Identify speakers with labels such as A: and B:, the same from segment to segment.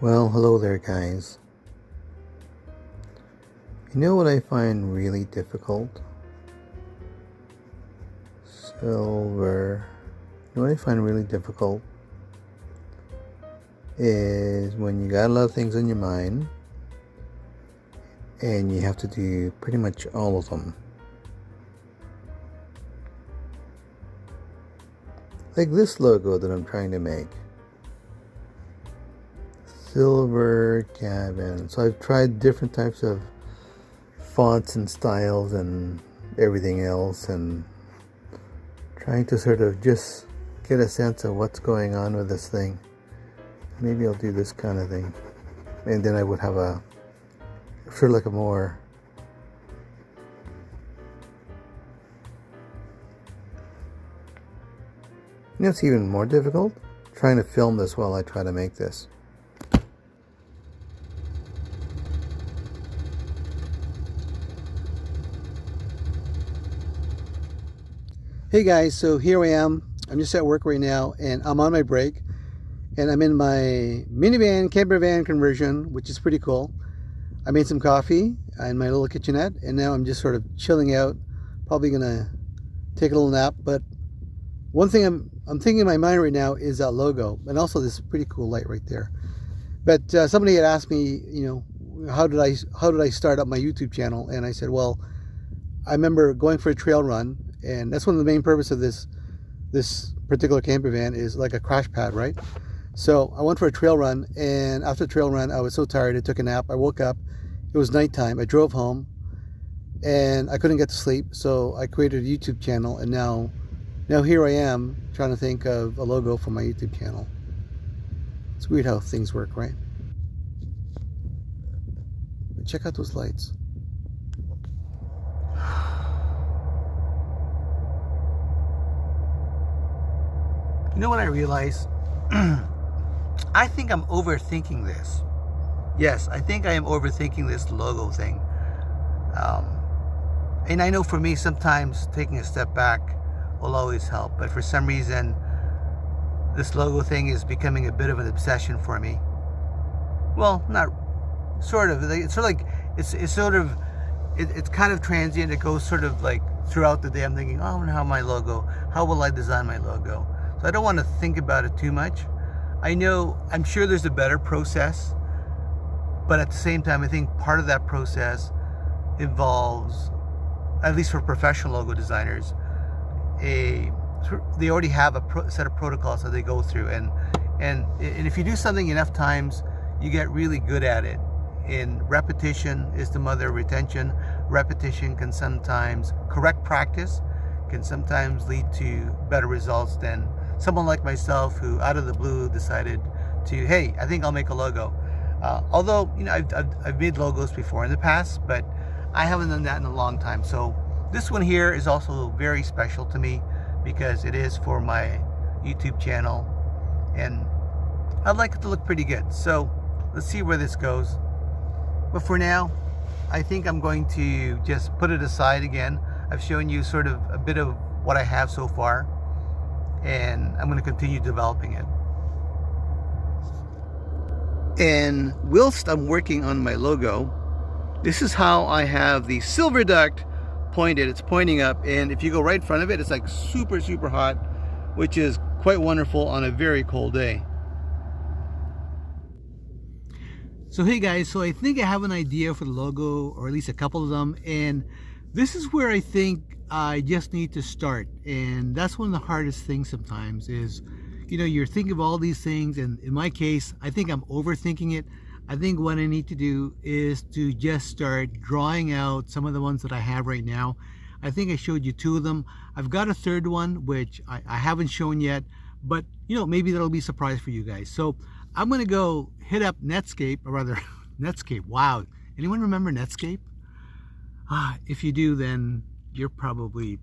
A: Well, hello there, guys. You know what I find really difficult? Silver. You know what I find really difficult is when you got a lot of things on your mind and you have to do pretty much all of them. Like this logo that I'm trying to make. Silver cabin. So I've tried different types of fonts and styles and everything else, and trying to sort of just get a sense of what's going on with this thing. Maybe I'll do this kind of thing, and then I would have a sort of like a more it's even more difficult trying to film this while I try to make this. Hey guys, so here I am. I'm just at work right now and I'm on my break and I'm in my minivan campervan conversion, which is pretty cool. I made some coffee in my little kitchenette and now I'm just sort of chilling out, probably gonna take a little nap. But one thing I'm thinking in my mind right now is that logo, and also this pretty cool light right there. But somebody had asked me, how did I start up my YouTube channel? And I said, well, I remember going for a trail run. And that's one of the main purpose of this particular camper van is like a crash pad, right? So I went for a trail run, and after the trail run, I was so tired, I took a nap. I woke up, it was nighttime. I drove home, and I couldn't get to sleep, so I created a YouTube channel, and now here I am trying to think of a logo for my YouTube channel. It's weird how things work, right? But check out those lights. You know what I realize? I think I'm overthinking this. Yes, I think I am overthinking this logo thing. And I know for me, sometimes taking a step back will always help. But for some reason, this logo thing is becoming a bit of an obsession for me. Well, not sort of. It's sort of like it's kind of transient. It goes sort of like throughout the day. I'm thinking, oh, how will I design my logo? So I don't want to think about it too much. I'm sure there's a better process, but at the same time, I think part of that process involves, at least for professional logo designers, they already have a set of protocols that they go through, and if you do something enough times, you get really good at it. And repetition is the mother of retention. Repetition can sometimes, correct practice can sometimes lead to better results than someone like myself who out of the blue decided to, hey, I think I'll make a logo. Although, I've made logos before in the past, but I haven't done that in a long time. So this one here is also very special to me because it is for my YouTube channel and I'd like it to look pretty good. So let's see where this goes. But for now, I think I'm going to just put it aside again. I've shown you sort of a bit of what I have so far, and I'm going to continue developing it. And whilst I'm working on my logo, this is how I have the silver duct pointed. It's pointing up, and if you go right in front of it, it's like super, super hot, which is quite wonderful on a very cold day. So hey guys, so I think I have an idea for the logo, or at least a couple of them, and this is where I think I just need to start. And that's one of the hardest things sometimes is, you're thinking of all these things, and in my case, I think I'm overthinking it. I think what I need to do is to just start drawing out some of the ones that I have right now. I think I showed you two of them. I've got a third one, which I haven't shown yet, but maybe that'll be a surprise for you guys. So I'm gonna go hit up Netscape, or rather, Netscape. Wow, anyone remember Netscape? If you do, then you're probably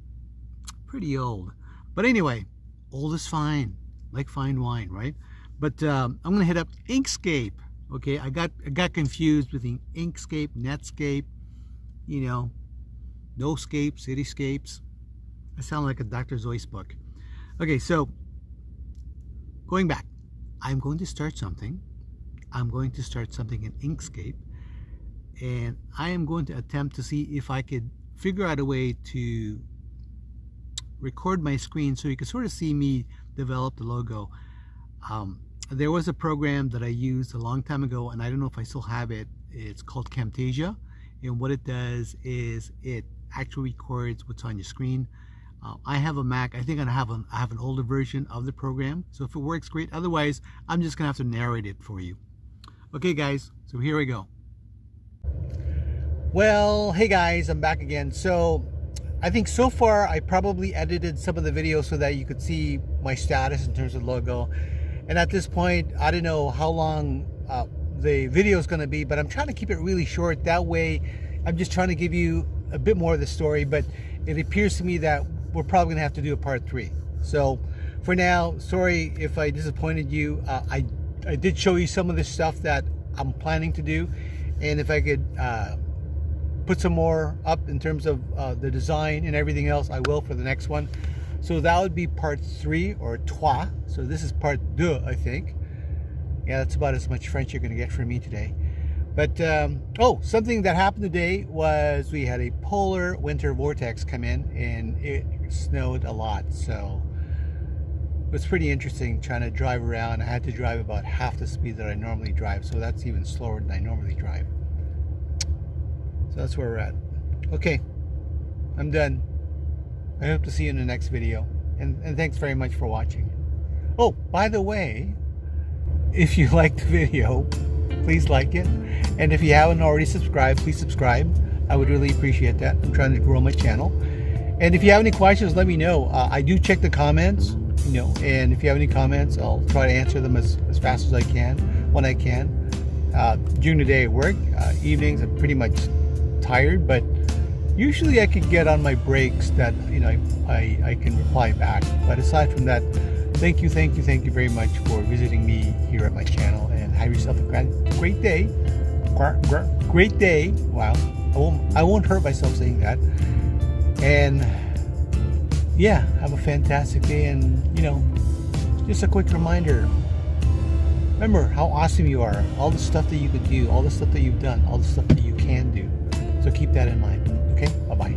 A: pretty old. But anyway, old is fine, like fine wine, right? But I'm gonna hit up Inkscape. Okay, I got confused between Inkscape, Netscape, No-scape, Cityscapes. I sound like a Dr. Zoyce book. Okay, so going back, I'm going to start something. I'm going to start something in Inkscape, and I am going to attempt to see if I could figure out a way to record my screen so you can sort of see me develop the logo. There was a program that I used a long time ago, and I don't know if I still have it. It's called Camtasia, and what it does is it actually records what's on your screen. I have a Mac. I think I have an older version of the program, so if it works, great. Otherwise, I'm just gonna have to narrate it for you. Okay guys, so here we go. Well, hey guys, I'm back again. So I think so far I probably edited some of the videos so that you could see my status in terms of logo. And at this point, I don't know how long the video is going to be, but I'm trying to keep it really short. That way, I'm just trying to give you a bit more of the story, but it appears to me that we're probably going to have to do a part 3. So for now, sorry if I disappointed you. I did show you some of the stuff that I'm planning to do, and if I could put some more up in terms of the design and everything else, I will for the next one. So that would be part 3 or trois. So this is part 2, I think. Yeah, that's about as much French you're going to get from me today. But oh, something that happened today was we had a polar winter vortex come in, and it snowed a lot. So it was pretty interesting trying to drive around. I had to drive about half the speed that I normally drive, so that's even slower than I normally drive. So that's where we're at. Okay, I'm done. I hope to see you in the next video, and thanks very much for watching. Oh, by the way, if you liked the video, please like it, and if you haven't already subscribed, please subscribe. I would really appreciate that. I'm trying to grow my channel, and if you have any questions, let me know. I do check the comments, you know, and if you have any comments, I'll try to answer them as fast as I can when I can. During the day at work, evenings I'm pretty much tired, but usually I could get on my breaks that, you know, I can reply back. But aside from that, thank you very much for visiting me here at my channel, and have yourself a great day. Great day. Wow, I won't hurt myself saying that. And yeah, have a fantastic day. And you know, just a quick reminder, remember how awesome you are, all the stuff that you could do, all the stuff that you've done, all the stuff that you can do. So keep that in mind. Okay, bye-bye.